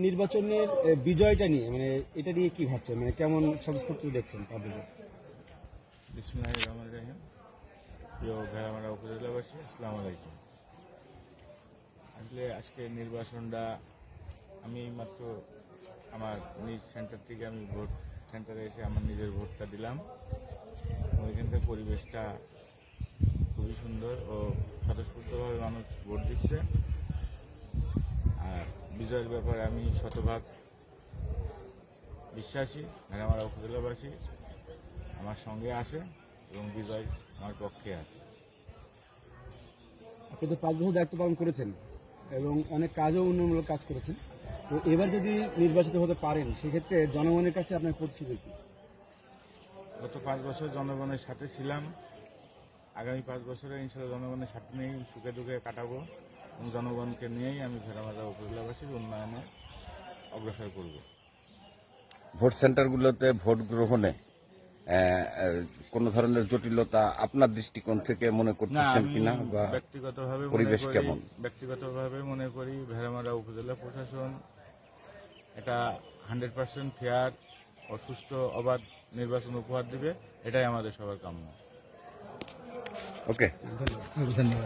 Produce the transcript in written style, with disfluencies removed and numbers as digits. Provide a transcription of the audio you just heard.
নির্বাচনের বিজয়টা নিয়ে মানে এটা নিয়ে কি ভাবছেন, মানে কেমন সংস্কৃতি দেখছেন পাবলিকে? বিসমিল্লাহির রহমানির রহিম। প্রিয় ভেড়ামারা উপজেলাবাসী, আসসালামু আলাইকুম। আসলে আজকে নির্বাচনটা আমি মাত্র আমার নিজ সেন্টার থেকে আমি ভোট সেন্টারে এসে আমার নিজের ভোটটা দিলাম। ওইখানকার পরিবেশটা খুবই সুন্দর ও স্বতঃস্ফূর্তভাবে মানুষ ভোট দিচ্ছে। আর বিজয়ের ব্যাপারে আমি শতভাগ বিশ্বাসী। ভেড়ামারা উপজেলাবাসী আমার সঙ্গে আছে এবং বিজয় আমার পক্ষে আছে। আপনি তো 5 বছর দায়িত্ব পালন করেছেন এবং অনেক কাজও উন্নয়নমূলক কাজ করেছেন। তো এবার যদি নির্বাচিত হতে পারেন সেক্ষেত্রে জনগণের কাছে আপনার প্রতিশ্রুতি কি? গত 5 বছর জনগণের সাথে ছিলাম। আগামী 5 বছরে ইনশাল্লাহ জনগণের সাথে নিয়েই সুখে দুঃখে কাটাবো এবং জনগণকে নিয়েই আমি ভেড়ামারা উপজেলাবাসীর উন্নয়নে অগ্রসর করব। ভোট সেন্টারগুলোতে ভোট গ্রহণে কোনো ধরনের জটিলতা আপনার দৃষ্টিকোণ থেকে মনে না, করতেছেন আমি কিনা বা পরিবেশ কেমন? ব্যক্তিগতভাবে মনে করি ভেড়ামারা উপজেলা প্রশাসন এটা 100% ফেয়ার ও সুস্থ অবাধ নির্বাচন উপহার দিবে, এটাই আমাদের সবার কাম্য। ওকে, ধন্যবাদ।